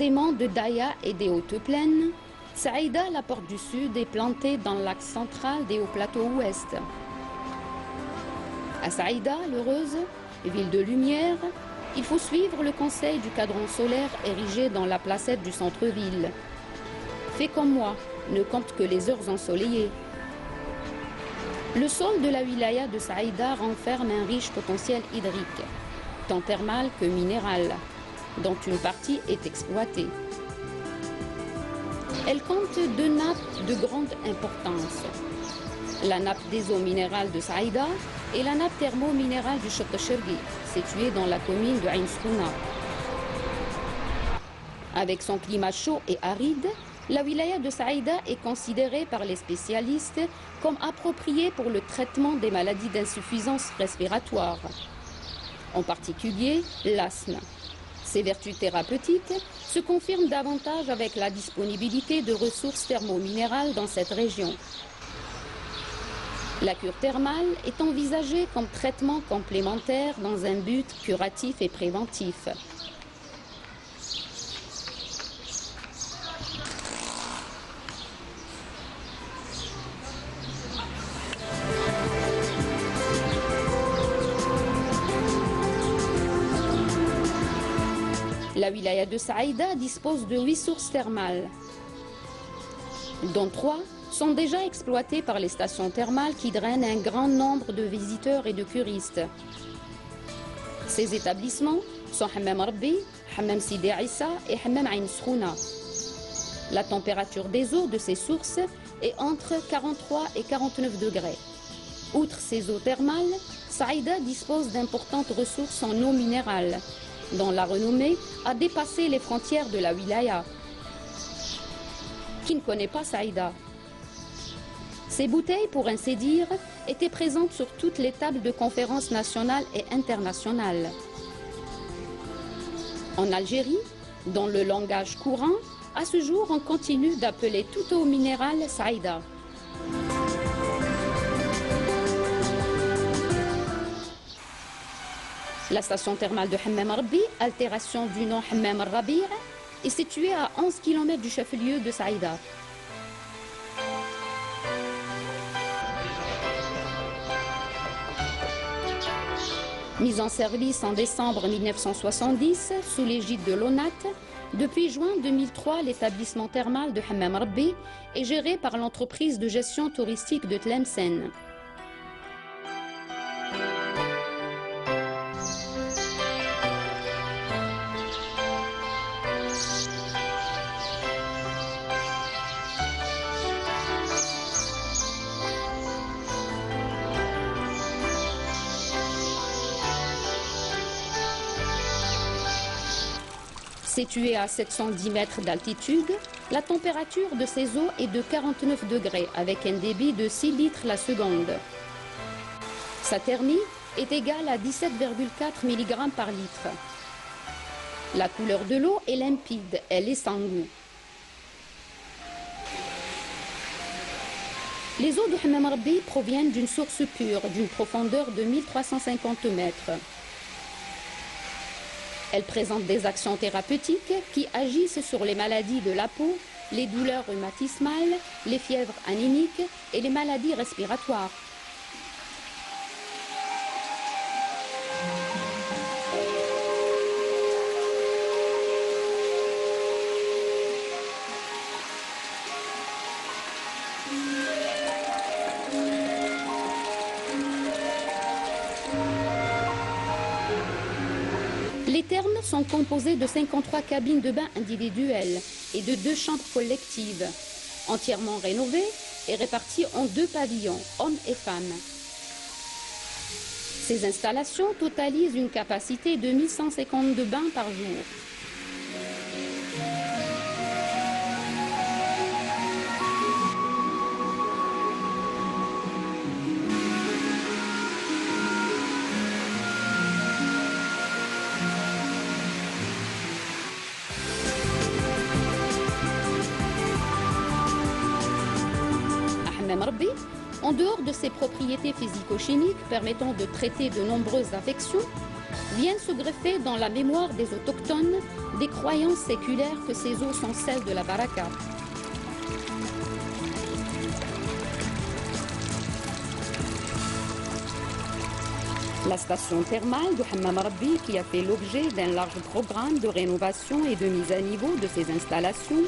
profondément de daya et des hautes plaines, Saïda, la porte du sud, est plantée dans l'axe central des hauts plateaux ouest. À Saïda, l'heureuse, ville de lumière, il faut suivre le conseil du cadran solaire érigé dans la placette du centre-ville. Fais comme moi, ne compte que les heures ensoleillées. Le sol de la wilaya de Saïda renferme un riche potentiel hydrique, tant thermal que minéral, dont une partie est exploitée. Elle compte deux nappes de grande importance. La nappe des eaux minérales de Saïda et la nappe thermo-minérale du Chott Chergui, située dans la commune de Ain Srouna. Avec son climat chaud et aride, la wilaya de Saïda est considérée par les spécialistes comme appropriée pour le traitement des maladies d'insuffisance respiratoire, en particulier l'asthme. Ces vertus thérapeutiques se confirment davantage avec la disponibilité de ressources thermominérales dans cette région. La cure thermale est envisagée comme traitement complémentaire dans un but curatif et préventif. La wilaya de Saïda dispose de 8 sources thermales, dont 3 sont déjà exploitées par les stations thermales qui drainent un grand nombre de visiteurs et de curistes. Ces établissements sont Hammam Rabbi, Hammam Sidi Issa et Hammam Ain Srouna. La température des eaux de ces sources est entre 43 et 49 degrés. Outre ces eaux thermales, Saïda dispose d'importantes ressources en eau minérale, dont la renommée a dépassé les frontières de la wilaya. Qui ne connaît pas Saïda? Ces bouteilles, pour ainsi dire, étaient présentes sur toutes les tables de conférences nationales et internationales. En Algérie, dans le langage courant, à ce jour, on continue d'appeler toute eau minérale Saïda. La station thermale de Hammam Rabbi, altération du nom Hammam al-Rabi', est située à 11 km du chef-lieu de Saïda. Mise en service en décembre 1970 sous l'égide de l'ONAT, depuis juin 2003, l'établissement thermal de Hammam Rabbi est géré par l'entreprise de gestion touristique de Tlemcen. Située à 710 mètres d'altitude, la température de ces eaux est de 49 degrés avec un débit de 6 litres la seconde. Sa thermie est égale à 17,4 mg par litre. La couleur de l'eau est limpide, elle est sans goût. Les eaux de Hammam Rabbi proviennent d'une source pure d'une profondeur de 1350 mètres. Elles présentent des actions thérapeutiques qui agissent sur les maladies de la peau, les douleurs rhumatismales, les fièvres anémiques et les maladies respiratoires. Les thermes sont composés de 53 cabines de bain individuelles et de 2 chambres collectives, entièrement rénovées et réparties en 2 pavillons, hommes et femmes. Ces installations totalisent une capacité de 1152 bains par jour. En dehors de ses propriétés physico-chimiques permettant de traiter de nombreuses affections, viennent se greffer dans la mémoire des autochtones des croyances séculaires que ces eaux sont celles de la baraka. La station thermale de Hammam Rabbi, qui a fait l'objet d'un large programme de rénovation et de mise à niveau de ses installations,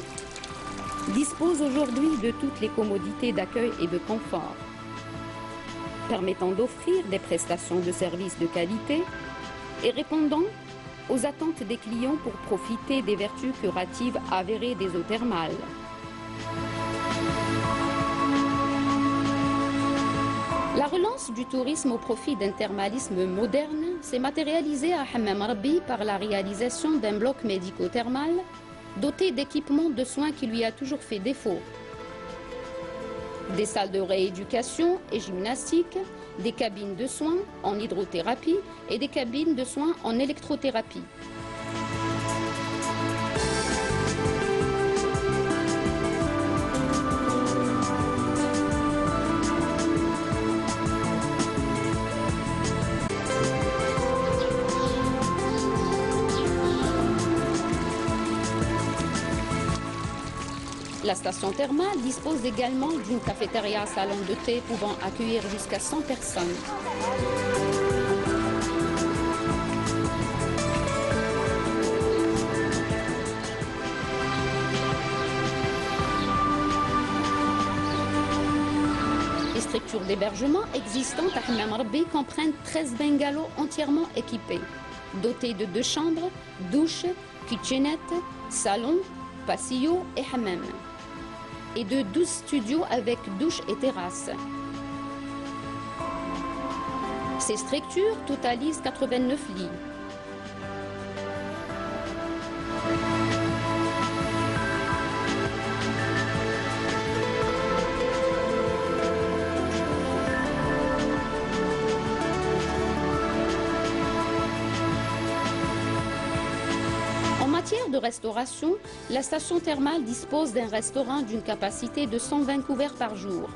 dispose aujourd'hui de toutes les commodités d'accueil et de confort, permettant d'offrir des prestations de services de qualité et répondant aux attentes des clients pour profiter des vertus curatives avérées des eaux thermales. La relance du tourisme au profit d'un thermalisme moderne s'est matérialisée à Hammam Rabbi par la réalisation d'un bloc médico-thermal doté d'équipements de soins qui lui a toujours fait défaut. Des salles de rééducation et gymnastique, des cabines de soins en hydrothérapie et des cabines de soins en électrothérapie. La station thermale dispose également d'une cafétéria salon de thé pouvant accueillir jusqu'à 100 personnes. Les structures d'hébergement existantes à Hammam Rabbi comprennent 13 bungalows entièrement équipés, dotés de 2 chambres, douches, kitchenettes, salons, patio et hammam, et de 12 studios avec douche et terrasse. Ces structures totalisent 89 lits. En matière de restauration, la station thermale dispose d'un restaurant d'une capacité de 120 couverts par jour.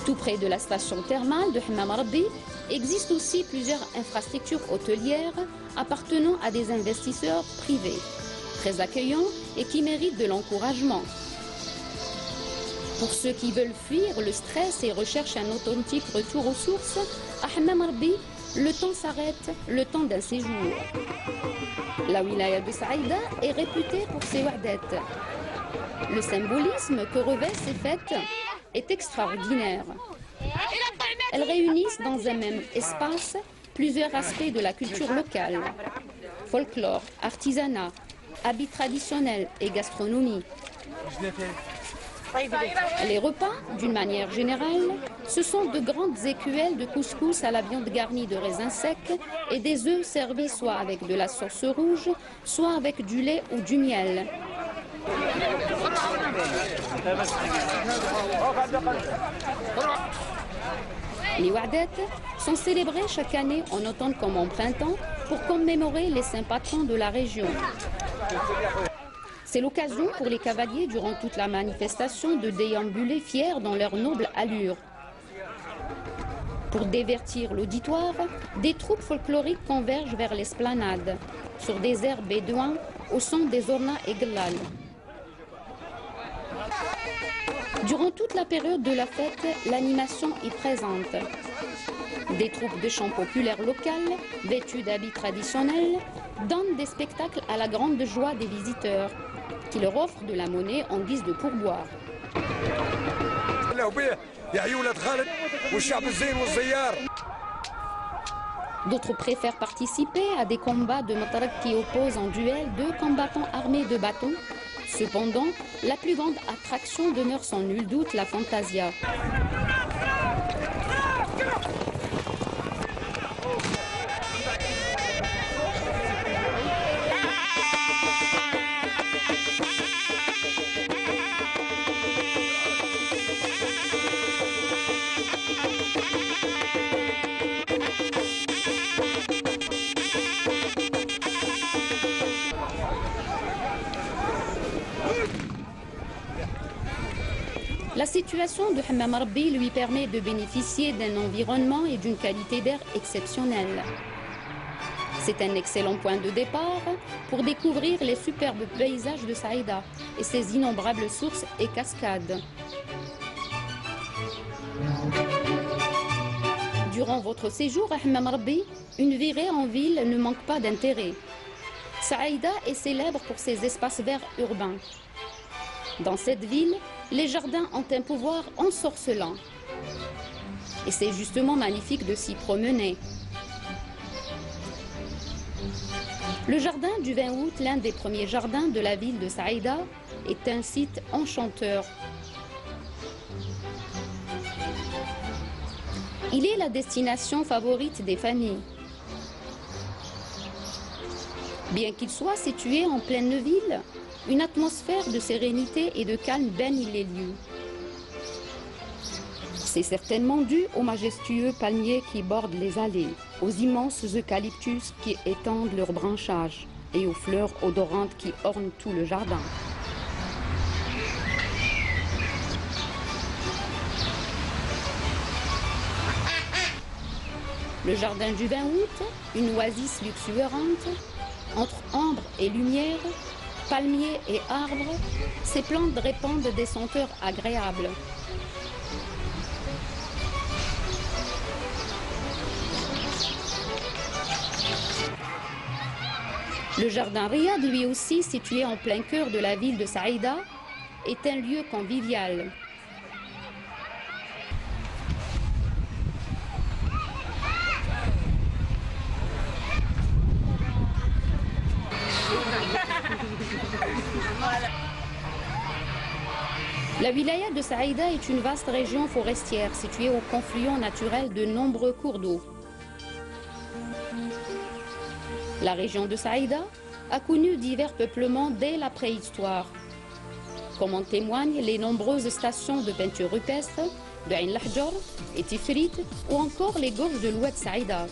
Tout près de la station thermale de Hammam Rabbi, existent aussi plusieurs infrastructures hôtelières appartenant à des investisseurs privés, très accueillants et qui méritent de l'encouragement. Pour ceux qui veulent fuir le stress et recherchent un authentique retour aux sources, à Hammam Rabbi, le temps s'arrête, le temps d'un séjour. La wilaya de Saïda est réputée pour ses wa'adettes. Le symbolisme que revêtent ces fêtes est extraordinaire. Elles réunissent dans un même espace plusieurs aspects de la culture locale: folklore, artisanat, habits traditionnels et gastronomie. Les repas, d'une manière générale, ce sont de grandes écuelles de couscous à la viande garnie de raisins secs et des œufs servis soit avec de la sauce rouge, soit avec du lait ou du miel. Les wa'adettes sont célébrées chaque année en automne comme en printemps pour commémorer les saints patrons de la région. C'est l'occasion pour les cavaliers durant toute la manifestation de déambuler fiers dans leur noble allure. Pour divertir l'auditoire, des troupes folkloriques convergent vers l'esplanade, sur des airs bédouins au son des ornas et glal. Durant toute la période de la fête, l'animation est présente. Des troupes de chants populaires locales, vêtues d'habits traditionnels, donnent des spectacles à la grande joie des visiteurs, qui leur offrent de la monnaie en guise de pourboire. D'autres préfèrent participer à des combats de motarek qui opposent en duel 2 combattants armés de bâtons. Cependant, la plus grande attraction demeure sans nul doute la fantasia. La situation de Hammam Rabbi lui permet de bénéficier d'un environnement et d'une qualité d'air exceptionnelle. C'est un excellent point de départ pour découvrir les superbes paysages de Saïda et ses innombrables sources et cascades. Durant votre séjour à Hammam Rabbi, une virée en ville ne manque pas d'intérêt. Saïda est célèbre pour ses espaces verts urbains. Dans cette ville, les jardins ont un pouvoir ensorcelant. Et c'est justement magnifique de s'y promener. Le jardin du 20 août, l'un des premiers jardins de la ville de Saïda, est un site enchanteur. Il est la destination favorite des familles. Bien qu'il soit situé en pleine ville, une atmosphère de sérénité et de calme baigne les lieux. C'est certainement dû aux majestueux palmiers qui bordent les allées, aux immenses eucalyptus qui étendent leurs branchages et aux fleurs odorantes qui ornent tout le jardin. Le jardin du 20 août, une oasis luxuriante, entre ambre et lumière, palmiers et arbres, ces plantes répandent des senteurs agréables. Le jardin Riyad, lui aussi situé en plein cœur de la ville de Saïda, est un lieu convivial. La wilaya de Saïda est une vaste région forestière située au confluent naturel de nombreux cours d'eau. La région de Saïda a connu divers peuplements dès la préhistoire, comme en témoignent les nombreuses stations de peinture rupestre de Ain Lahjar et Tifrit ou encore les gorges de l'Oued Saïda.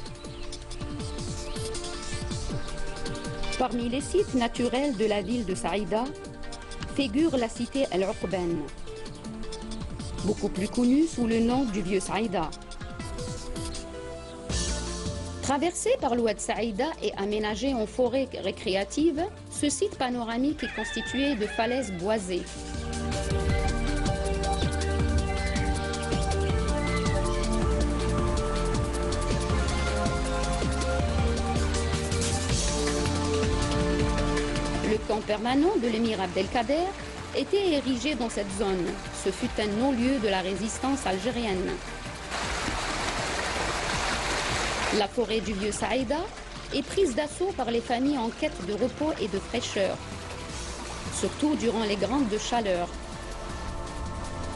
Parmi les sites naturels de la ville de Saïda figure la cité Al-Uqban, beaucoup plus connue sous le nom du Vieux Saïda. Traversé par l'Oued Saïda et aménagé en forêt récréative, ce site panoramique est constitué de falaises boisées. Le camp permanent de l'émir Abdelkader était érigé dans cette zone. Ce fut un non-lieu de la résistance algérienne. La forêt du Vieux Saïda est prise d'assaut par les familles en quête de repos et de fraîcheur, surtout durant les grandes chaleurs.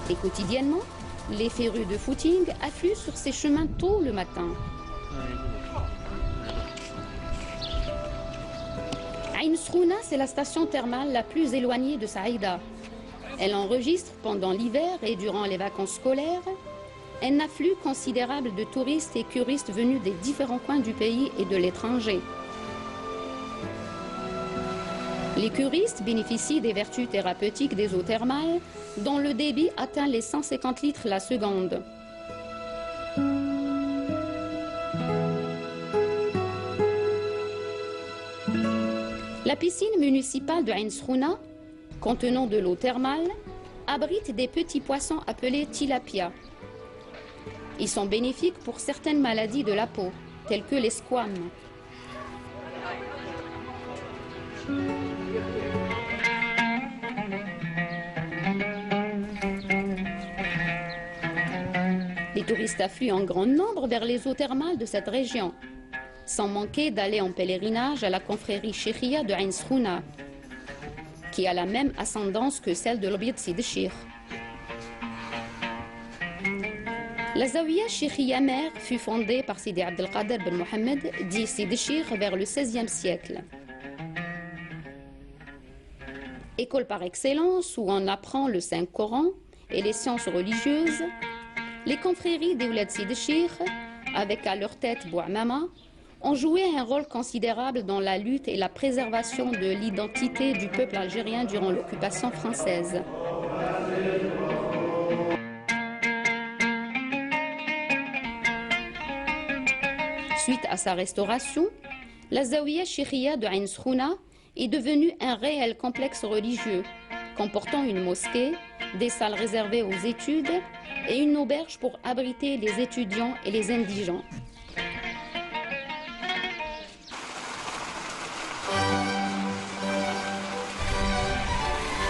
Et quotidiennement, les férus de footing affluent sur ces chemins tôt le matin. Ain Srouna, c'est la station thermale la plus éloignée de Saïda. Elle enregistre pendant l'hiver et durant les vacances scolaires un afflux considérable de touristes et curistes venus des différents coins du pays et de l'étranger. Les curistes bénéficient des vertus thérapeutiques des eaux thermales dont le débit atteint les 150 litres la seconde. La piscine municipale de Ain Srouna, contenant de l'eau thermale, abrite des petits poissons appelés tilapia. Ils sont bénéfiques pour certaines maladies de la peau, telles que les squames. Les touristes affluent en grand nombre vers les eaux thermales de cette région, sans manquer d'aller en pèlerinage à la confrérie Cheikhia de Ain Srouna, qui a la même ascendance que celle de l'Obied Sidi Cheikh. La Zawiya Cheikhia mère fut fondée par Sidi Abdelkader ben Mohamed, dit Sidi Cheikh, vers le XVIe siècle. École par excellence où on apprend le Saint-Coran et les sciences religieuses, les confréries des Oulad Sidi Cheikh, avec à leur tête Bouamama, ont joué un rôle considérable dans la lutte et la préservation de l'identité du peuple algérien durant l'occupation française. Suite à sa restauration, la Zawiya Cheikhia de Ain Srouna est devenue un réel complexe religieux, comportant une mosquée, des salles réservées aux études et une auberge pour abriter les étudiants et les indigents.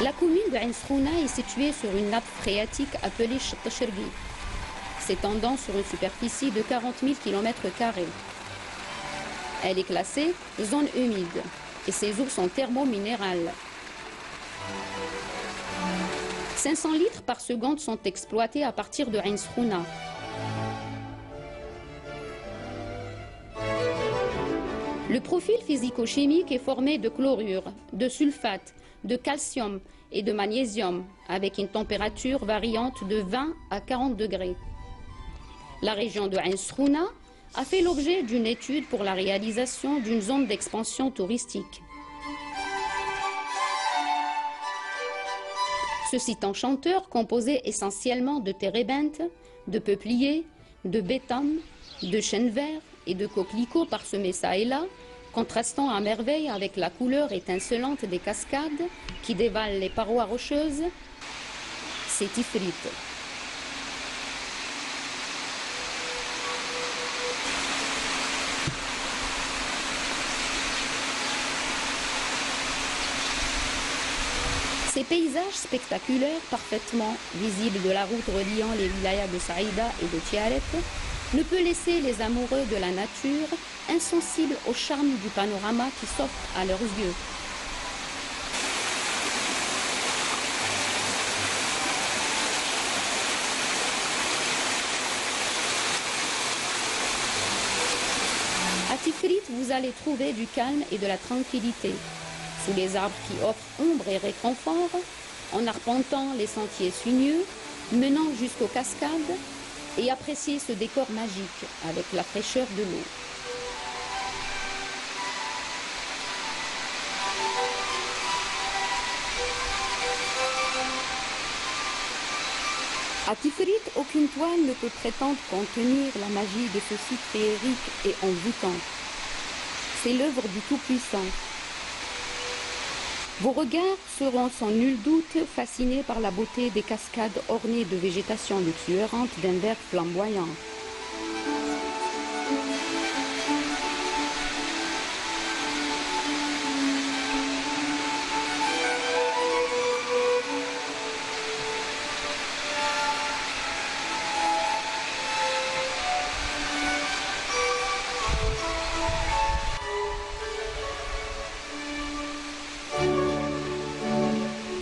La commune de Ain Srouna est située sur une nappe phréatique appelée Chott Chergui, s'étendant sur une superficie de 40 000 km². Elle est classée zone humide et ses eaux sont thermominérales. 500 litres par seconde sont exploités à partir de Ain Srouna. Le profil physico-chimique est formé de chlorure, de sulfate, de calcium et de magnésium, avec une température variante de 20 à 40 degrés. La région de Ain Srouna a fait l'objet d'une étude pour la réalisation d'une zone d'expansion touristique. Ce site enchanteur, composé essentiellement de térébinthes, de peupliers, de bétham, de chênes verts et de coquelicots parsemés çà et là, contrastant à merveille avec la couleur étincelante des cascades qui dévalent les parois rocheuses, c'est Tifrit. Ces paysages spectaculaires, parfaitement visibles de la route reliant les wilayas de Saïda et de Tiaret, ne peut laisser les amoureux de la nature insensibles au charme du panorama qui s'offre à leurs yeux. À Tifrit, vous allez trouver du calme et de la tranquillité, sous les arbres qui offrent ombre et réconfort, en arpentant les sentiers sinueux, menant jusqu'aux cascades, et apprécier ce décor magique avec la fraîcheur de l'eau. À Tifrit, aucune toile ne peut prétendre contenir la magie de ce site féerique et envoûtant. C'est l'œuvre du Tout-Puissant. Vos regards seront sans nul doute fascinés par la beauté des cascades ornées de végétation luxuriante d'un vert flamboyant.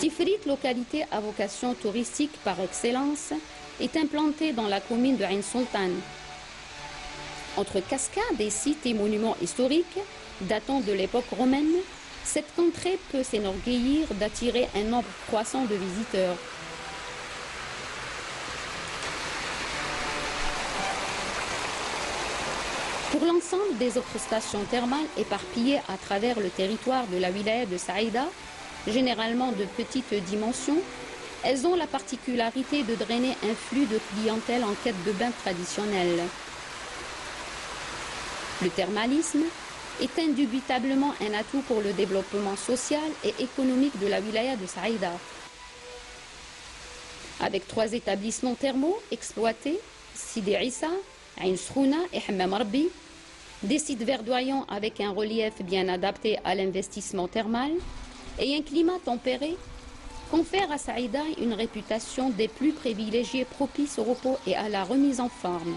Tifrit, localité à vocation touristique par excellence, est implantée dans la commune de Ain Sultan. Entre cascades et sites et monuments historiques datant de l'époque romaine, cette contrée peut s'enorgueillir d'attirer un nombre croissant de visiteurs. Pour l'ensemble des autres stations thermales éparpillées à travers le territoire de la wilaya de Saïda, généralement de petite dimension, elles ont la particularité de drainer un flux de clientèle en quête de bains traditionnels. Le thermalisme est indubitablement un atout pour le développement social et économique de la wilaya de Saïda. Avec 3 établissements thermaux exploités, Sidi Issa, Ain Srouna et Hammam Rabbi, des sites verdoyants avec un relief bien adapté à l'investissement thermal, et un climat tempéré confère à Saïda une réputation des plus privilégiées propices au repos et à la remise en forme.